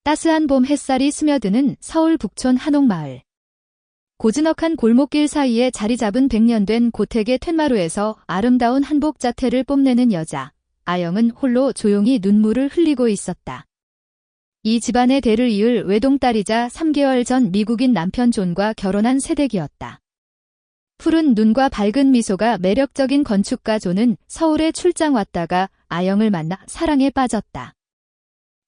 따스한 봄 햇살이 스며드는 서울 북촌 한옥마을. 고즈넉한 골목길 사이에 자리 잡은 100년 된 고택의 툇마루에서 아름다운 한복 자태를 뽐내는 여자, 아영은 홀로 조용히 눈물을 흘리고 있었다. 이 집안의 대를 이을 외동딸이자 3개월 전 미국인 남편 존과 결혼한 새댁이었다. 푸른 눈과 밝은 미소가 매력적인 건축가 존은 서울에 출장 왔다가 아영을 만나 사랑에 빠졌다.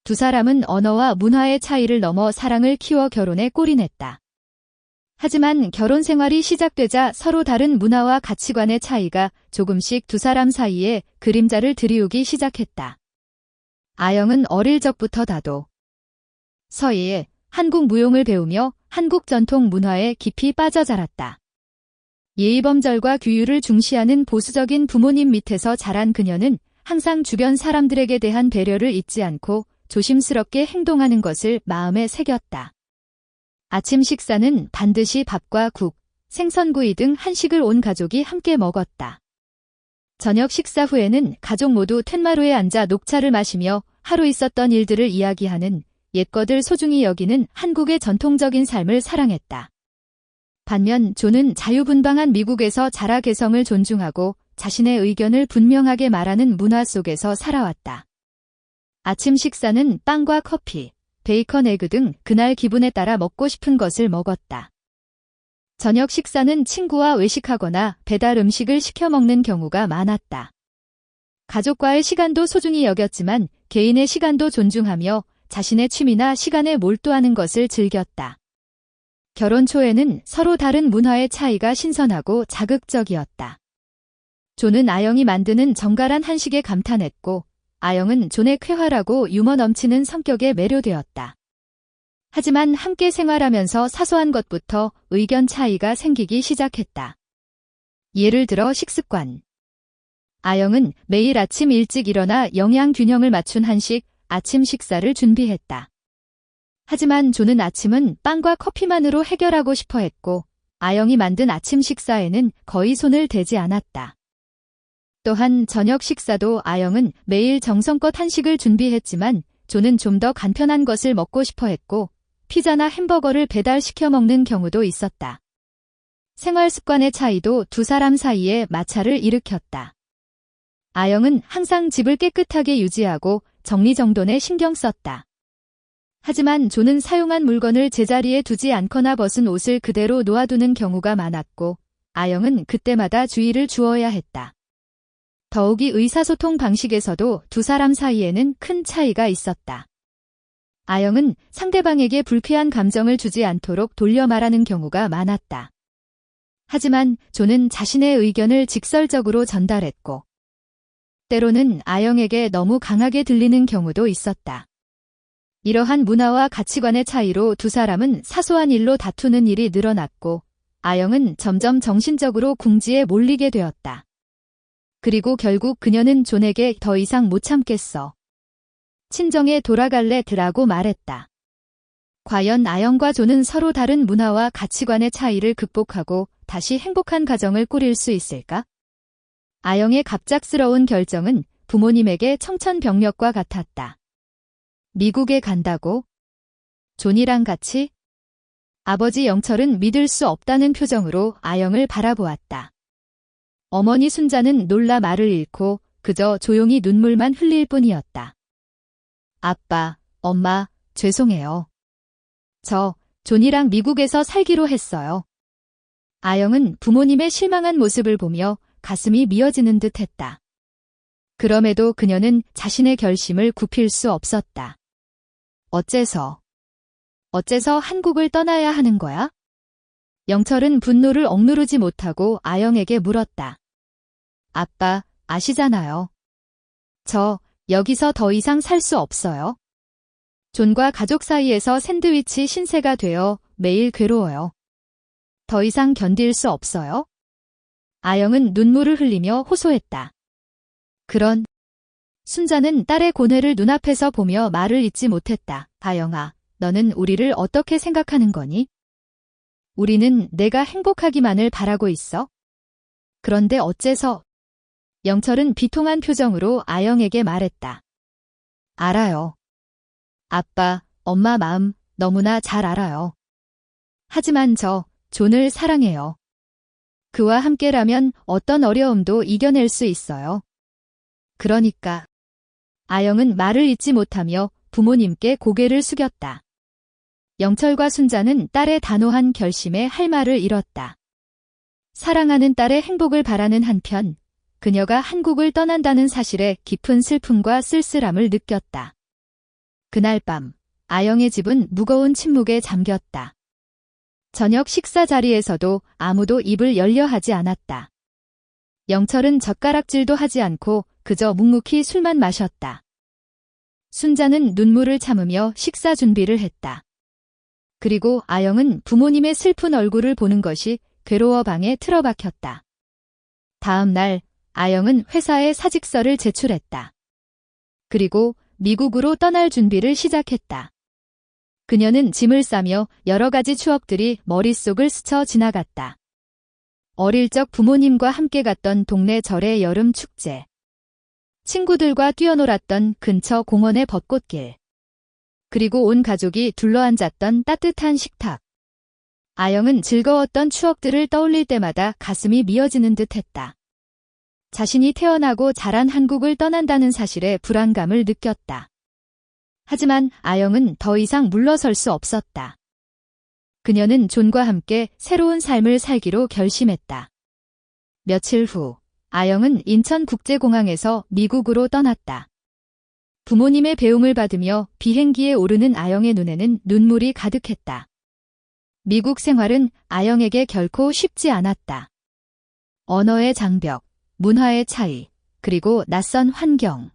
두 사람은 언어와 문화의 차이를 넘어 사랑을 키워 결혼에 골인했다. 하지만 결혼 생활이 시작되자 서로 다른 문화와 가치관의 차이가 조금씩 두 사람 사이에 그림자를 드리우기 시작했다. 아영은 어릴 적부터 다도 서예에 한국 무용을 배우며 한국 전통 문화에 깊이 빠져 자랐다. 예의범절과 규율을 중시하는 보수적인 부모님 밑에서 자란 그녀는 항상 주변 사람들에게 대한 배려를 잊지 않고 조심스럽게 행동하는 것을 마음에 새겼다. 아침 식사는 반드시 밥과 국, 생선구이 등 한식을 온 가족이 함께 먹었다. 저녁 식사 후에는 가족 모두 툇마루에 앉아 녹차를 마시며 하루 있었던 일들을 이야기하는 옛것을 소중히 여기는 한국의 전통적인 삶을 사랑했다. 반면 존은 자유분방한 미국에서 자라 개성을 존중하고 자신의 의견을 분명하게 말하는 문화 속에서 살아왔다. 아침 식사는 빵과 커피, 베이컨 에그 등 그날 기분에 따라 먹고 싶은 것을 먹었다. 저녁 식사는 친구와 외식하거나 배달 음식을 시켜 먹는 경우가 많았다. 가족과의 시간도 소중히 여겼지만 개인의 시간도 존중하며 자신의 취미나 시간에 몰두하는 것을 즐겼다. 결혼 초에는 서로 다른 문화의 차이가 신선하고 자극적이었다. 존은 아영이 만드는 정갈한 한식에 감탄했고 아영은 존의 쾌활하고 유머 넘치는 성격에 매료되었다. 하지만 함께 생활하면서 사소한 것부터 의견 차이가 생기기 시작했다. 예를 들어 식습관. 아영은 매일 아침 일찍 일어나 영양 균형을 맞춘 한식, 아침 식사를 준비했다. 하지만 존은 아침은 빵과 커피만으로 해결하고 싶어 했고 아영이 만든 아침 식사에는 거의 손을 대지 않았다. 또한 저녁 식사도 아영은 매일 정성껏 한식을 준비했지만 존은 좀 더 간편한 것을 먹고 싶어 했고 피자나 햄버거를 배달시켜 먹는 경우도 있었다. 생활 습관의 차이도 두 사람 사이에 마찰을 일으켰다. 아영은 항상 집을 깨끗하게 유지하고 정리정돈에 신경 썼다. 하지만 존은 사용한 물건을 제자리에 두지 않거나 벗은 옷을 그대로 놓아두는 경우가 많았고 아영은 그때마다 주의를 주어야 했다. 더욱이 의사소통 방식에서도 두 사람 사이에는 큰 차이가 있었다. 아영은 상대방에게 불쾌한 감정을 주지 않도록 돌려 말하는 경우가 많았다. 하지만 존은 자신의 의견을 직설적으로 전달했고 때로는 아영에게 너무 강하게 들리는 경우도 있었다. 이러한 문화와 가치관의 차이로 두 사람은 사소한 일로 다투는 일이 늘어났고 아영은 점점 정신적으로 궁지에 몰리게 되었다. 그리고 결국 그녀는 존에게 더 이상 못 참겠어. 친정에 돌아갈래라고 말했다. 과연 아영과 존은 서로 다른 문화와 가치관의 차이를 극복하고 다시 행복한 가정을 꾸릴 수 있을까? 아영의 갑작스러운 결정은 부모님에게 청천벽력과 같았다. 미국에 간다고? 존이랑 같이? 아버지 영철은 믿을 수 없다는 표정으로 아영을 바라보았다. 어머니 순자는 놀라 말을 잃고 그저 조용히 눈물만 흘릴 뿐이었다. 아빠, 엄마, 죄송해요. 저 존이랑 미국에서 살기로 했어요. 아영은 부모님의 실망한 모습을 보며 가슴이 미어지는 듯 했다. 그럼에도 그녀는 자신의 결심을 굽힐 수 없었다. 어째서 한국을 떠나야 하는 거야? 영철은 분노를 억누르지 못하고 아영에게 물었다. 아빠, 아시잖아요. 저 여기서 더 이상 살 수 없어요. 존과 가족 사이에서 샌드위치 신세가 되어 매일 괴로워요. 더 이상 견딜 수 없어요. 아영은 눈물을 흘리며 호소했다. 그런 순자는 딸의 고뇌를 눈앞에서 보며 말을 잇지 못했다. 아영아, 너는 우리를 어떻게 생각하는 거니? 우리는 내가 행복하기만을 바라고 있어. 그런데 어째서? 영철은 비통한 표정으로 아영에게 말했다. 알아요. 아빠, 엄마 마음 너무나 잘 알아요. 하지만 저 존을 사랑해요. 그와 함께라면 어떤 어려움도 이겨낼 수 있어요. 그러니까 아영은 말을 잇지 못하며 부모님께 고개를 숙였다. 영철과 순자는 딸의 단호한 결심에 할 말을 잃었다. 사랑하는 딸의 행복을 바라는 한편 그녀가 한국을 떠난다는 사실에 깊은 슬픔과 쓸쓸함을 느꼈다. 그날 밤 아영의 집은 무거운 침묵에 잠겼다. 저녁 식사 자리에서도 아무도 입을 열려 하지 않았다. 영철은 젓가락질도 하지 않고 그저 묵묵히 술만 마셨다. 순자는 눈물을 참으며 식사 준비를 했다. 그리고 아영은 부모님의 슬픈 얼굴을 보는 것이 괴로워 방에 틀어박혔다. 다음 날 아영은 회사에 사직서를 제출했다. 그리고 미국으로 떠날 준비를 시작했다. 그녀는 짐을 싸며 여러 가지 추억들이 머릿속을 스쳐 지나갔다. 어릴 적 부모님과 함께 갔던 동네 절의 여름 축제. 친구들과 뛰어놀았던 근처 공원의 벚꽃길. 그리고 온 가족이 둘러앉았던 따뜻한 식탁. 아영은 즐거웠던 추억들을 떠올릴 때마다 가슴이 미어지는 듯 했다. 자신이 태어나고 자란 한국을 떠난다는 사실에 불안감을 느꼈다. 하지만 아영은 더 이상 물러설 수 없었다. 그녀는 존과 함께 새로운 삶을 살기로 결심했다. 며칠 후 아영은 인천국제공항에서 미국으로 떠났다. 부모님의 배웅을 받으며 비행기에 오르는 아영의 눈에는 눈물이 가득했다. 미국 생활은 아영에게 결코 쉽지 않았다. 언어의 장벽, 문화의 차이, 그리고 낯선 환경.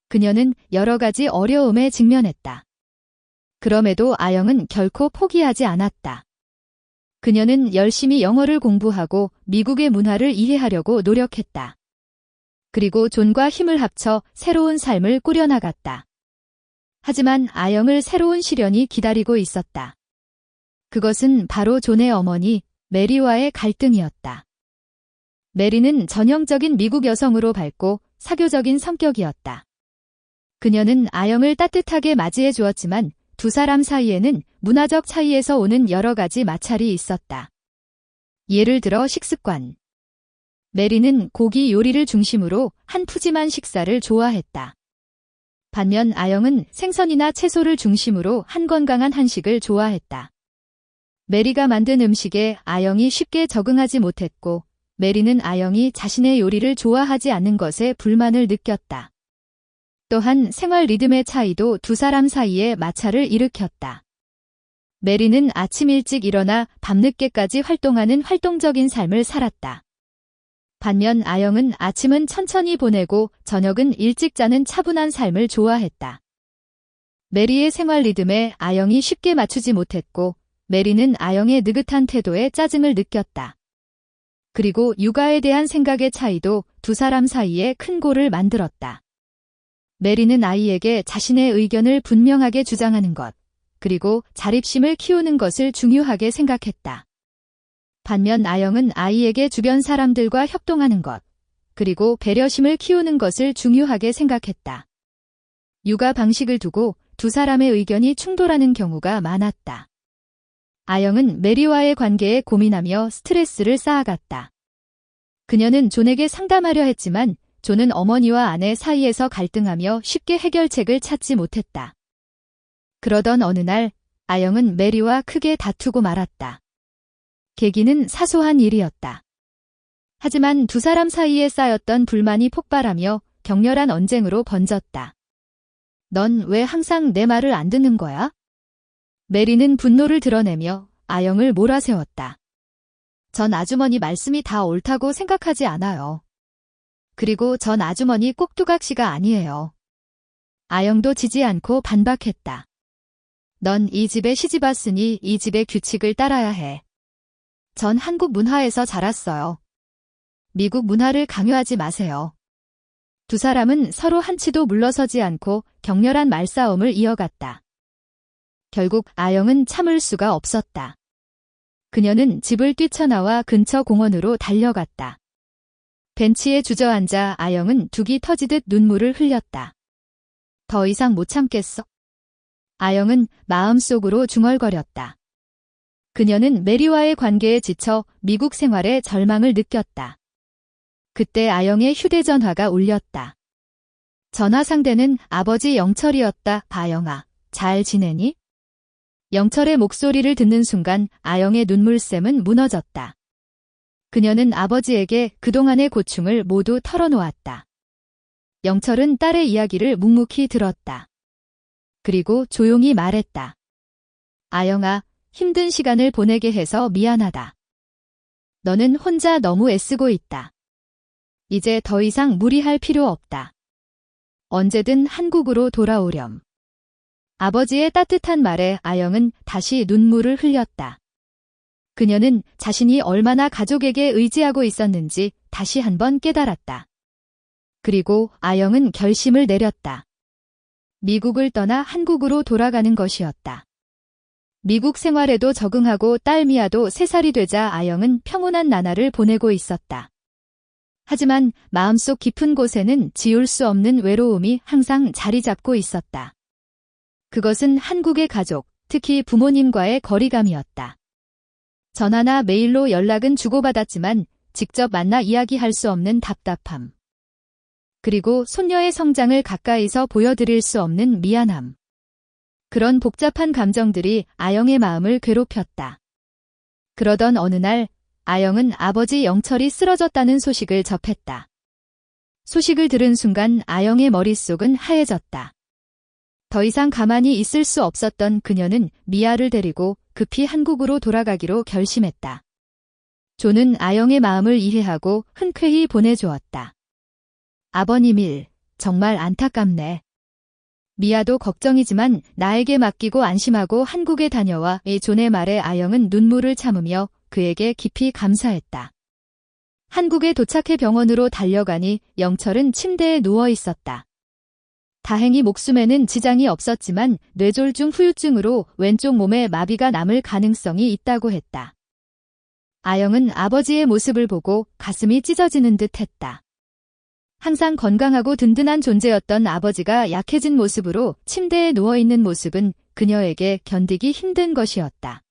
그녀는 여러 가지 어려움에 직면했다. 그럼에도 아영은 결코 포기하지 않았다. 그녀는 열심히 영어를 공부하고 미국의 문화를 이해하려고 노력했다. 그리고 존과 힘을 합쳐 새로운 삶을 꾸려나갔다. 하지만 아영을 새로운 시련이 기다리고 있었다. 그것은 바로 존의 어머니 메리와의 갈등이었다. 메리는 전형적인 미국 여성으로 밝고 사교적인 성격이었다. 그녀는 아영을 따뜻하게 맞이해 주었지만 두 사람 사이에는 문화적 차이에서 오는 여러 가지 마찰이 있었다. 예를 들어 식습관. 메리는 고기 요리를 중심으로 한 푸짐한 식사를 좋아했다. 반면 아영은 생선이나 채소를 중심으로 한 건강한 한식을 좋아했다. 메리가 만든 음식에 아영이 쉽게 적응하지 못했고 메리는 아영이 자신의 요리를 좋아하지 않는 것에 불만을 느꼈다. 또한 생활 리듬의 차이도 두 사람 사이에 마찰을 일으켰다. 메리는 아침 일찍 일어나 밤늦게까지 활동하는 활동적인 삶을 살았다. 반면 아영은 아침은 천천히 보내고 저녁은 일찍 자는 차분한 삶을 좋아했다. 메리의 생활 리듬에 아영이 쉽게 맞추지 못했고 메리는 아영의 느긋한 태도에 짜증을 느꼈다. 그리고 육아에 대한 생각의 차이도 두 사람 사이에 큰 골을 만들었다. 메리는 아이에게 자신의 의견을 분명하게 주장하는 것, 그리고 자립심을 키우는 것을 중요하게 생각했다. 반면 아영은 아이에게 주변 사람들과 협동하는 것, 그리고 배려심을 키우는 것을 중요하게 생각했다. 육아 방식을 두고 두 사람의 의견이 충돌하는 경우가 많았다. 아영은 메리와의 관계에 고민하며 스트레스를 쌓아갔다. 그녀는 존에게 상담하려 했지만 존은 어머니와 아내 사이에서 갈등하며 쉽게 해결책을 찾지 못했다. 그러던 어느 날 아영은 메리와 크게 다투고 말았다. 계기는 사소한 일이었다. 하지만 두 사람 사이에 쌓였던 불만이 폭발하며 격렬한 언쟁으로 번졌다. 넌 왜 항상 내 말을 안 듣는 거야? 메리는 분노를 드러내며 아영을 몰아세웠다. 전 아주머니 말씀이 다 옳다고 생각하지 않아요. 그리고 전 아주머니 꼭두각시가 아니에요. 아영도 지지 않고 반박했다. 넌 이 집에 시집 왔으니 이 집의 규칙을 따라야 해. 전 한국 문화에서 자랐어요. 미국 문화를 강요하지 마세요. 두 사람은 서로 한치도 물러서지 않고 격렬한 말싸움을 이어갔다. 결국 아영은 참을 수가 없었다. 그녀는 집을 뛰쳐나와 근처 공원으로 달려갔다. 벤치에 주저앉아 아영은 둑이 터지듯 눈물을 흘렸다. 더 이상 못 참겠어. 아영은 마음속으로 중얼거렸다. 그녀는 메리와의 관계에 지쳐 미국 생활에 절망을 느꼈다. 그때 아영의 휴대전화가 울렸다. 전화 상대는 아버지 영철이었다. 아영아, 잘 지내니? 영철의 목소리를 듣는 순간 아영의 눈물샘은 무너졌다. 그녀는 아버지에게 그동안의 고충을 모두 털어놓았다. 영철은 딸의 이야기를 묵묵히 들었다. 그리고 조용히 말했다. 아영아, 힘든 시간을 보내게 해서 미안하다. 너는 혼자 너무 애쓰고 있다. 이제 더 이상 무리할 필요 없다. 언제든 한국으로 돌아오렴. 아버지의 따뜻한 말에 아영은 다시 눈물을 흘렸다. 그녀는 자신이 얼마나 가족에게 의지하고 있었는지 다시 한번 깨달았다. 그리고 아영은 결심을 내렸다. 미국을 떠나 한국으로 돌아가는 것이었다. 미국 생활에도 적응하고 딸 미아도 3살이 되자 아영은 평온한 나날을 보내고 있었다. 하지만 마음속 깊은 곳에는 지울 수 없는 외로움이 항상 자리 잡고 있었다. 그것은 한국의 가족, 특히 부모님과의 거리감이었다. 전화나 메일로 연락은 주고받았지만 직접 만나 이야기할 수 없는 답답함. 그리고 손녀의 성장을 가까이서 보여드릴 수 없는 미안함. 그런 복잡한 감정들이 아영의 마음을 괴롭혔다. 그러던 어느 날 아영은 아버지 영철이 쓰러졌다는 소식을 접했다. 소식을 들은 순간 아영의 머릿속은 하얘졌다. 더 이상 가만히 있을 수 없었던 그녀는 미아를 데리고 급히 한국으로 돌아가기로 결심했다. 조는 아영의 마음을 이해하고 흔쾌히 보내주었다. 아버님 일, 정말 안타깝네. 미아도 걱정이지만 나에게 맡기고 안심하고 한국에 다녀와 존의 말에 아영은 눈물을 참으며 그에게 깊이 감사했다. 한국에 도착해 병원으로 달려가니 영철은 침대에 누워 있었다. 다행히 목숨에는 지장이 없었지만 뇌졸중 후유증으로 왼쪽 몸에 마비가 남을 가능성이 있다고 했다. 아영은 아버지의 모습을 보고 가슴이 찢어지는 듯 했다. 항상 건강하고 든든한 존재였던 아버지가 약해진 모습으로 침대에 누워있는 모습은 그녀에게 견디기 힘든 것이었다.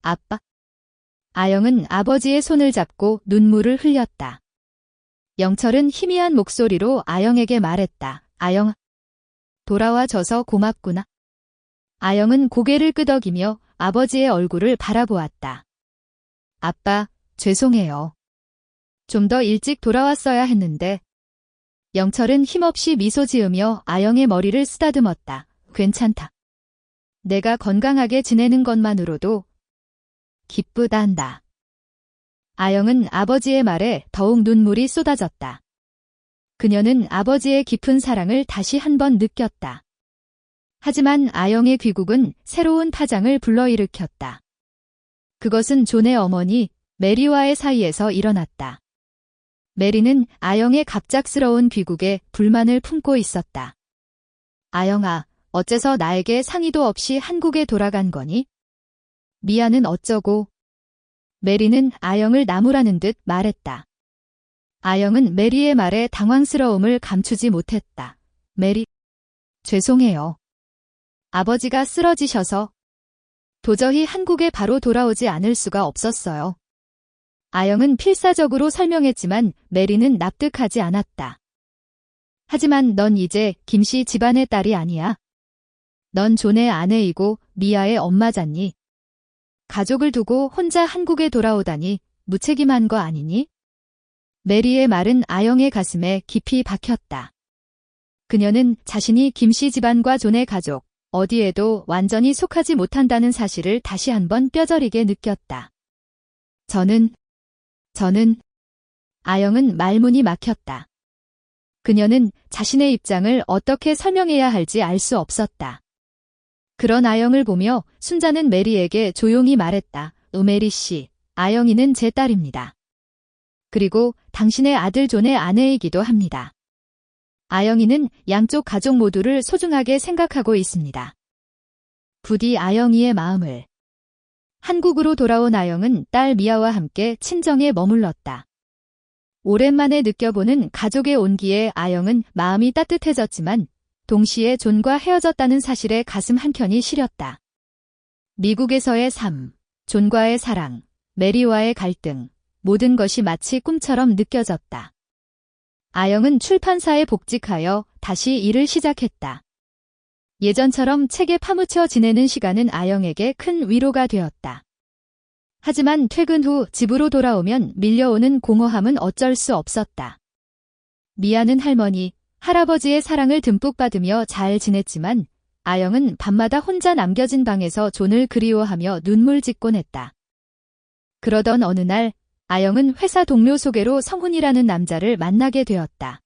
아빠. 아영은 아버지의 손을 잡고 눈물을 흘렸다. 영철은 희미한 목소리로 아영에게 말했다. 아영, 돌아와줘서 고맙구나. 아영은 고개를 끄덕이며 아버지의 얼굴을 바라보았다. 아빠, 죄송해요. 좀 더 일찍 돌아왔어야 했는데. 영철은 힘없이 미소 지으며 아영의 머리를 쓰다듬었다. 괜찮다. 내가 건강하게 지내는 것만으로도 기쁘단다. 아영은 아버지의 말에 더욱 눈물이 쏟아졌다. 그녀는 아버지의 깊은 사랑을 다시 한번 느꼈다. 하지만 아영의 귀국은 새로운 파장을 불러일으켰다. 그것은 존의 어머니 메리와의 사이에서 일어났다. 메리는 아영의 갑작스러운 귀국에 불만을 품고 있었다. 아영아, 어째서 나에게 상의도 없이 한국에 돌아간 거니? 미아는 어쩌고? 메리는 아영을 나무라는 듯 말했다. 아영은 메리의 말에 당황스러움을 감추지 못했다. 메리, 죄송해요. 아버지가 쓰러지셔서 도저히 한국에 바로 돌아오지 않을 수가 없었어요. 아영은 필사적으로 설명했지만 메리는 납득하지 않았다. 하지만 넌 이제 김씨 집안의 딸이 아니야. 넌 존의 아내이고 미아의 엄마잖니. 가족을 두고 혼자 한국에 돌아오다니 무책임한 거 아니니? 메리의 말은 아영의 가슴에 깊이 박혔다. 그녀는 자신이 김씨 집안과 존의 가족, 어디에도 완전히 속하지 못한다는 사실을 다시 한번 뼈저리게 느꼈다. 저는 아영은 말문이 막혔다. 그녀는 자신의 입장을 어떻게 설명해야 할지 알 수 없었다. 그런 아영을 보며 순자는 메리에게 조용히 말했다. 메리 씨, 아영이는 제 딸입니다. 그리고 당신의 아들 존의 아내이기도 합니다. 아영이는 양쪽 가족 모두를 소중하게 생각하고 있습니다. 부디 아영이의 마음을. 한국으로 돌아온 아영은 딸 미아와 함께 친정에 머물렀다. 오랜만에 느껴보는 가족의 온기에 아영은 마음이 따뜻해졌지만 동시에 존과 헤어졌다는 사실에 가슴 한켠이 시렸다. 미국에서의 삶, 존과의 사랑, 메리와의 갈등, 모든 것이 마치 꿈처럼 느껴졌다. 아영은 출판사에 복직하여 다시 일을 시작했다. 예전처럼 책에 파묻혀 지내는 시간은 아영에게 큰 위로가 되었다. 하지만 퇴근 후 집으로 돌아오면 밀려오는 공허함은 어쩔 수 없었다. 미아는 할머니, 할아버지의 사랑을 듬뿍 받으며 잘 지냈지만 아영은 밤마다 혼자 남겨진 방에서 존을 그리워하며 눈물 짓곤 했다. 그러던 어느 날 아영은 회사 동료 소개로 성훈이라는 남자를 만나게 되었다.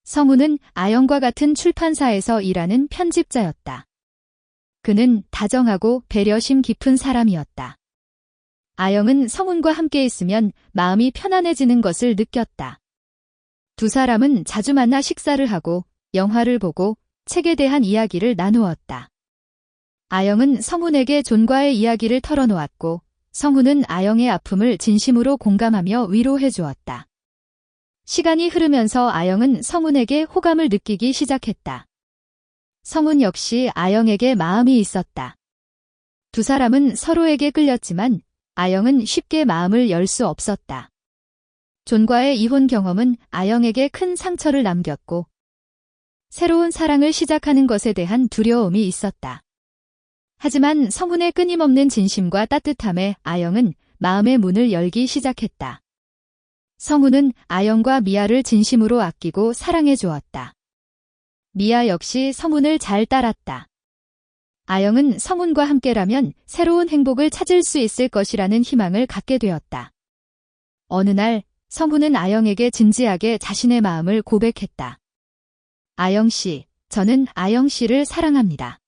성훈은 아영과 같은 출판사에서 일하는 편집자였다. 그는 다정하고 배려심 깊은 사람이었다. 아영은 성훈과 함께 있으면 마음이 편안해지는 것을 느꼈다. 두 사람은 자주 만나 식사를 하고 영화를 보고 책에 대한 이야기를 나누었다. 아영은 성훈에게 존과의 이야기를 털어놓았고 성훈은 아영의 아픔을 진심으로 공감하며 위로해 주었다. 시간이 흐르면서 아영은 성훈에게 호감을 느끼기 시작했다. 성훈 역시 아영에게 마음이 있었다. 두 사람은 서로에게 끌렸지만 아영은 쉽게 마음을 열 수 없었다. 존과의 이혼 경험은 아영에게 큰 상처를 남겼고 새로운 사랑을 시작하는 것에 대한 두려움이 있었다. 하지만 성훈의 끊임없는 진심과 따뜻함에 아영은 마음의 문을 열기 시작했다. 성훈은 아영과 미아를 진심으로 아끼고 사랑해 주었다. 미아 역시 성훈을 잘 따랐다. 아영은 성훈과 함께라면 새로운 행복을 찾을 수 있을 것이라는 희망을 갖게 되었다. 어느 날 성훈은 아영에게 진지하게 자신의 마음을 고백했다. 아영 씨, 저는 아영 씨를 사랑합니다.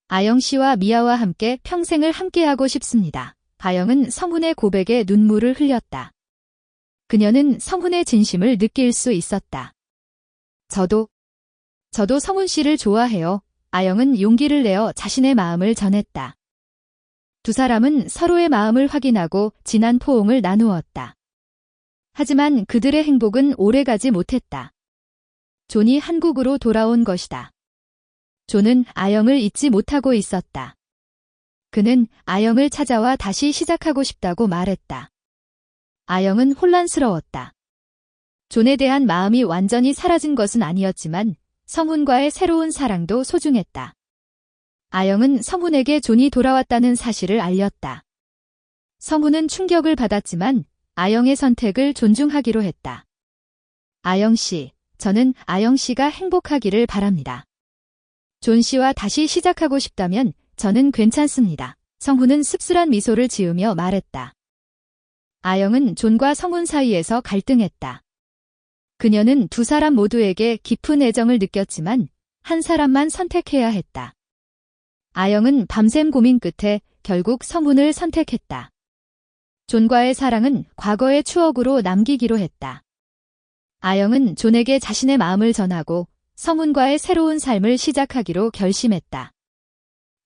아영 씨와 미아와 함께 평생을 함께하고 싶습니다. 아영은 성훈의 고백에 눈물을 흘렸다. 그녀는 성훈의 진심을 느낄 수 있었다. 저도 성훈 씨를 좋아해요. 아영은 용기를 내어 자신의 마음을 전했다. 두 사람은 서로의 마음을 확인하고 진한 포옹을 나누었다. 하지만 그들의 행복은 오래가지 못했다. 존이 한국으로 돌아온 것이다. 존은 아영을 잊지 못하고 있었다. 그는 아영을 찾아와 다시 시작하고 싶다고 말했다. 아영은 혼란스러웠다. 존에 대한 마음이 완전히 사라진 것은 아니었지만 성훈과의 새로운 사랑도 소중했다. 아영은 성훈에게 존이 돌아왔다는 사실을 알렸다. 성훈은 충격을 받았지만 아영의 선택을 존중하기로 했다. 아영 씨, 저는 아영 씨가 행복하기를 바랍니다. 존 씨와 다시 시작하고 싶다면 저는 괜찮습니다. 성훈은 씁쓸한 미소를 지으며 말했다. 아영은 존과 성훈 사이에서 갈등했다. 그녀는 두 사람 모두에게 깊은 애정을 느꼈지만 한 사람만 선택해야 했다. 아영은 밤샘 고민 끝에 결국 성훈을 선택했다. 존과의 사랑은 과거의 추억으로 남기기로 했다. 아영은 존에게 자신의 마음을 전하고 성훈과의 새로운 삶을 시작하기로 결심했다.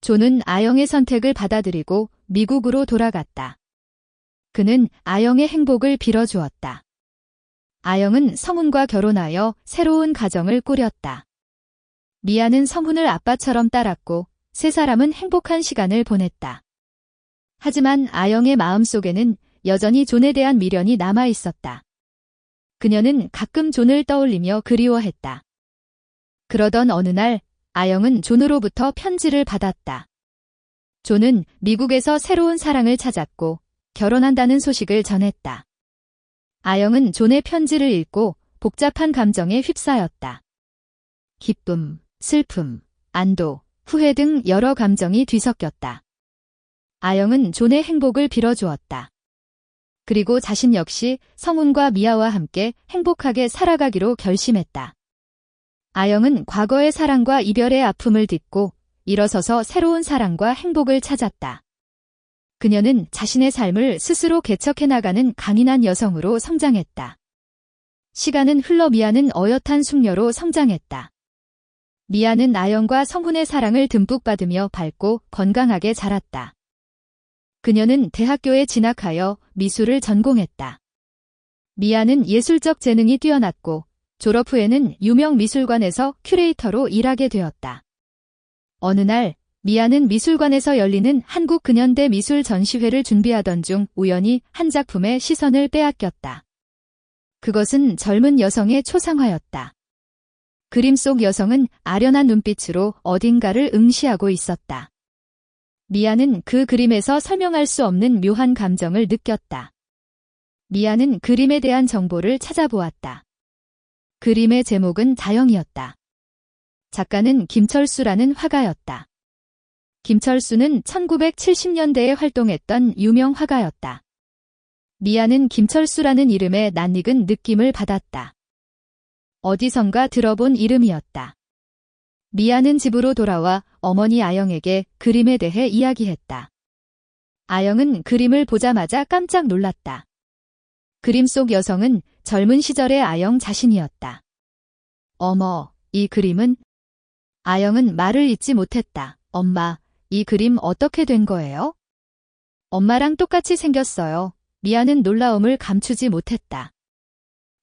존은 아영의 선택을 받아들이고 미국으로 돌아갔다. 그는 아영의 행복을 빌어주었다. 아영은 성훈과 결혼하여 새로운 가정을 꾸렸다. 미아는 성훈을 아빠처럼 따랐고 세 사람은 행복한 시간을 보냈다. 하지만 아영의 마음속에는 여전히 존에 대한 미련이 남아 있었다. 그녀는 가끔 존을 떠올리며 그리워했다. 그러던 어느 날 아영은 존으로부터 편지를 받았다. 존은 미국에서 새로운 사랑을 찾았고 결혼한다는 소식을 전했다. 아영은 존의 편지를 읽고 복잡한 감정에 휩싸였다. 기쁨, 슬픔, 안도, 후회 등 여러 감정이 뒤섞였다. 아영은 존의 행복을 빌어주었다. 그리고 자신 역시 성훈과 미아와 함께 행복하게 살아가기로 결심했다. 아영은 과거의 사랑과 이별의 아픔을 딛고 일어서서 새로운 사랑과 행복을 찾았다. 그녀는 자신의 삶을 스스로 개척해 나가는 강인한 여성으로 성장했다. 시간은 흘러 미아는 어엿한 숙녀로 성장했다. 미아는 아영과 성훈의 사랑을 듬뿍 받으며 밝고 건강하게 자랐다. 그녀는 대학교에 진학하여 미술을 전공했다. 미아는 예술적 재능이 뛰어났고 졸업 후에는 유명 미술관에서 큐레이터로 일하게 되었다. 어느 날 미아는 미술관에서 열리는 한국 근현대 미술 전시회를 준비하던 중 우연히 한 작품의 시선을 빼앗겼다. 그것은 젊은 여성의 초상화였다. 그림 속 여성은 아련한 눈빛으로 어딘가를 응시하고 있었다. 미아는 그 그림에서 설명할 수 없는 묘한 감정을 느꼈다. 미아는 그림에 대한 정보를 찾아보았다. 그림의 제목은 자영이었다. 작가는 김철수라는 화가였다. 김철수는 1970년대에 활동했던 유명 화가였다. 미아는 김철수라는 이름에 낯익은 느낌을 받았다. 어디선가 들어본 이름이었다. 미아는 집으로 돌아와 어머니 아영에게 그림에 대해 이야기했다. 아영은 그림을 보자마자 깜짝 놀랐다. 그림 속 여성은 젊은 시절의 아영 자신이었다. 어머, 이 그림은? 아영은 말을 잇지 못했다. 엄마, 이 그림 어떻게 된 거예요? 엄마랑 똑같이 생겼어요. 미아는 놀라움을 감추지 못했다.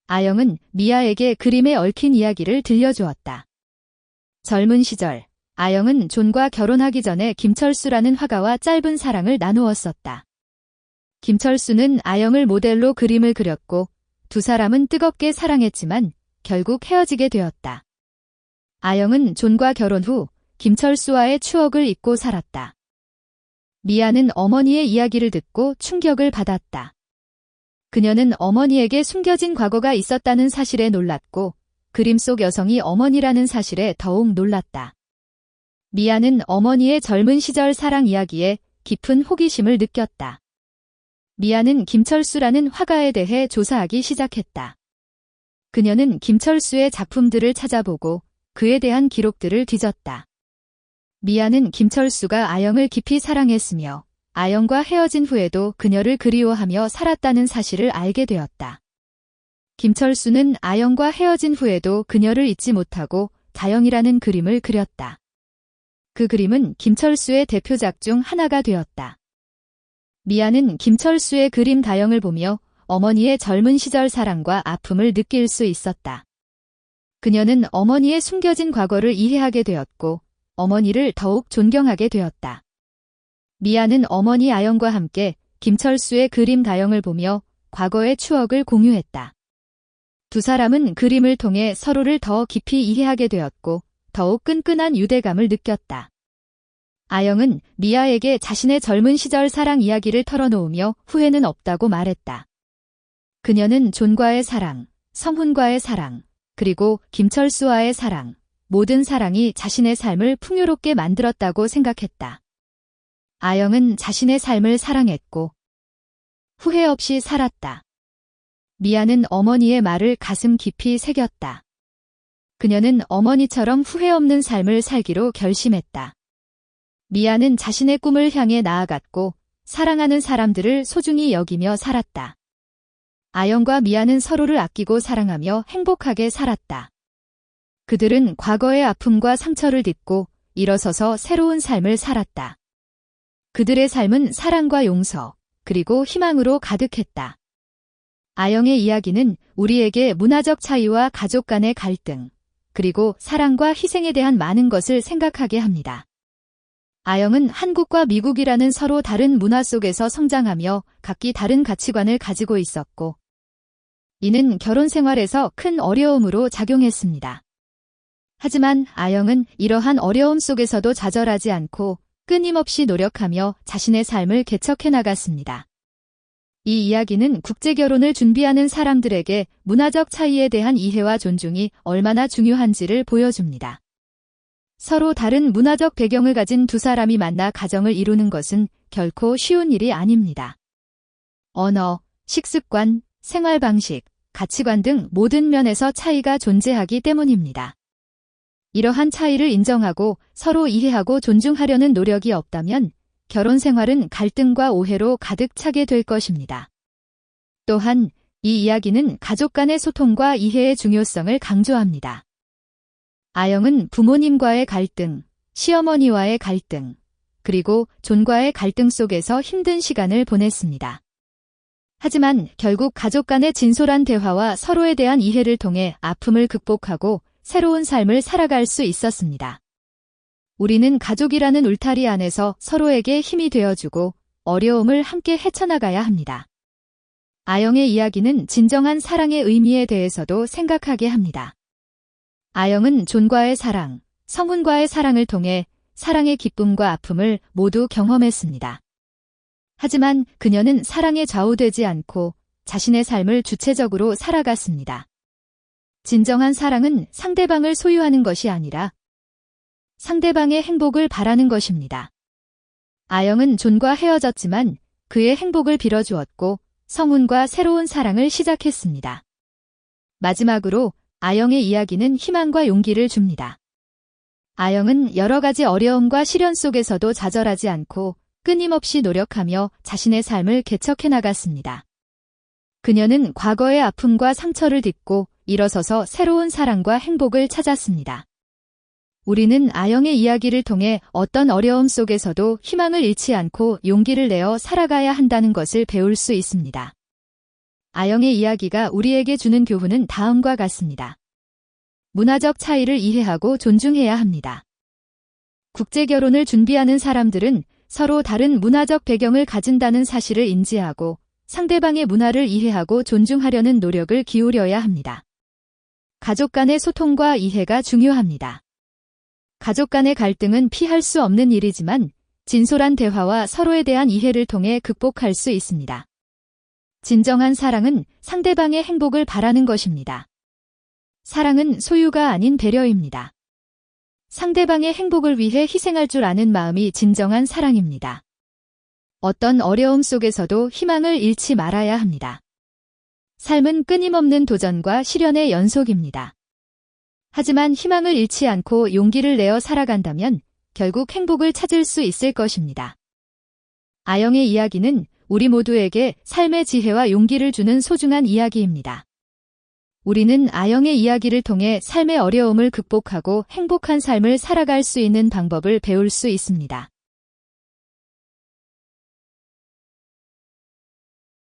아영은 미아에게 그림에 얽힌 이야기를 들려주었다. 젊은 시절, 아영은 존과 결혼하기 전에 김철수라는 화가와 짧은 사랑을 나누었었다. 김철수는 아영을 모델로 그림을 그렸고 두 사람은 뜨겁게 사랑했지만 결국 헤어지게 되었다. 아영은 존과 결혼 후 김철수와의 추억을 잊고 살았다. 미아는 어머니의 이야기를 듣고 충격을 받았다. 그녀는 어머니에게 숨겨진 과거가 있었다는 사실에 놀랐고 그림 속 여성이 어머니라는 사실에 더욱 놀랐다. 미아는 어머니의 젊은 시절 사랑 이야기에 깊은 호기심을 느꼈다. 미아는 김철수라는 화가에 대해 조사하기 시작했다. 그녀는 김철수의 작품들을 찾아보고 그에 대한 기록들을 뒤졌다. 미아는 김철수가 아영을 깊이 사랑했으며 아영과 헤어진 후에도 그녀를 그리워하며 살았다는 사실을 알게 되었다. 김철수는 아영과 헤어진 후에도 그녀를 잊지 못하고 자영이라는 그림을 그렸다. 그 그림은 김철수의 대표작 중 하나가 되었다. 미아는 김철수의 그림 다영을 보며 어머니의 젊은 시절 사랑과 아픔을 느낄 수 있었다. 그녀는 어머니의 숨겨진 과거를 이해하게 되었고 어머니를 더욱 존경하게 되었다. 미아는 어머니 아영과 함께 김철수의 그림 다영을 보며 과거의 추억을 공유했다. 두 사람은 그림을 통해 서로를 더 깊이 이해하게 되었고 더욱 끈끈한 유대감을 느꼈다. 아영은 미아에게 자신의 젊은 시절 사랑 이야기를 털어놓으며 후회는 없다고 말했다. 그녀는 존과의 사랑, 성훈과의 사랑, 그리고 김철수와의 사랑, 모든 사랑이 자신의 삶을 풍요롭게 만들었다고 생각했다. 아영은 자신의 삶을 사랑했고 후회 없이 살았다. 미아는 어머니의 말을 가슴 깊이 새겼다. 그녀는 어머니처럼 후회 없는 삶을 살기로 결심했다. 미아는 자신의 꿈을 향해 나아갔고 사랑하는 사람들을 소중히 여기며 살았다. 아영과 미아는 서로를 아끼고 사랑하며 행복하게 살았다. 그들은 과거의 아픔과 상처를 딛고 일어서서 새로운 삶을 살았다. 그들의 삶은 사랑과 용서, 그리고 희망으로 가득했다. 아영의 이야기는 우리에게 문화적 차이와 가족 간의 갈등, 그리고 사랑과 희생에 대한 많은 것을 생각하게 합니다. 아영은 한국과 미국이라는 서로 다른 문화 속에서 성장하며 각기 다른 가치관을 가지고 있었고, 이는 결혼 생활에서 큰 어려움으로 작용했습니다. 하지만 아영은 이러한 어려움 속에서도 좌절하지 않고 끊임없이 노력하며 자신의 삶을 개척해 나갔습니다. 이 이야기는 국제결혼을 준비하는 사람들에게 문화적 차이에 대한 이해와 존중이 얼마나 중요한지를 보여줍니다. 서로 다른 문화적 배경을 가진 두 사람이 만나 가정을 이루는 것은 결코 쉬운 일이 아닙니다. 언어, 식습관, 생활 방식, 가치관 등 모든 면에서 차이가 존재하기 때문입니다. 이러한 차이를 인정하고 서로 이해하고 존중하려는 노력이 없다면 결혼 생활은 갈등과 오해로 가득 차게 될 것입니다. 또한 이 이야기는 가족 간의 소통과 이해의 중요성을 강조합니다. 아영은 부모님과의 갈등, 시어머니와의 갈등, 그리고 존과의 갈등 속에서 힘든 시간을 보냈습니다. 하지만 결국 가족 간의 진솔한 대화와 서로에 대한 이해를 통해 아픔을 극복하고 새로운 삶을 살아갈 수 있었습니다. 우리는 가족이라는 울타리 안에서 서로에게 힘이 되어주고 어려움을 함께 헤쳐나가야 합니다. 아영의 이야기는 진정한 사랑의 의미에 대해서도 생각하게 합니다. 아영은 존과의 사랑, 성훈과의 사랑을 통해 사랑의 기쁨과 아픔을 모두 경험했습니다. 하지만 그녀는 사랑에 좌우되지 않고 자신의 삶을 주체적으로 살아갔습니다. 진정한 사랑은 상대방을 소유하는 것이 아니라 상대방의 행복을 바라는 것입니다. 아영은 존과 헤어졌지만 그의 행복을 빌어주었고 성훈과 새로운 사랑을 시작했습니다. 마지막으로 아영의 이야기는 희망과 용기를 줍니다. 아영은 여러 가지 어려움과 시련 속에서도 좌절하지 않고 끊임없이 노력하며 자신의 삶을 개척해 나갔습니다. 그녀는 과거의 아픔과 상처를 딛고 일어서서 새로운 사랑과 행복을 찾았습니다. 우리는 아영의 이야기를 통해 어떤 어려움 속에서도 희망을 잃지 않고 용기를 내어 살아가야 한다는 것을 배울 수 있습니다. 아영의 이야기가 우리에게 주는 교훈은 다음과 같습니다. 문화적 차이를 이해하고 존중해야 합니다. 국제결혼을 준비하는 사람들은 서로 다른 문화적 배경을 가진다는 사실을 인지하고 상대방의 문화를 이해하고 존중하려는 노력을 기울여야 합니다. 가족 간의 소통과 이해가 중요합니다. 가족 간의 갈등은 피할 수 없는 일이지만 진솔한 대화와 서로에 대한 이해를 통해 극복할 수 있습니다. 진정한 사랑은 상대방의 행복을 바라는 것입니다. 사랑은 소유가 아닌 배려입니다. 상대방의 행복을 위해 희생할 줄 아는 마음이 진정한 사랑입니다. 어떤 어려움 속에서도 희망을 잃지 말아야 합니다. 삶은 끊임없는 도전과 시련의 연속입니다. 하지만 희망을 잃지 않고 용기를 내어 살아간다면 결국 행복을 찾을 수 있을 것입니다. 아영의 이야기는 우리 모두에게 삶의 지혜와 용기를 주는 소중한 이야기입니다. 우리는 아영의 이야기를 통해 삶의 어려움을 극복하고 행복한 삶을 살아갈 수 있는 방법을 배울 수 있습니다.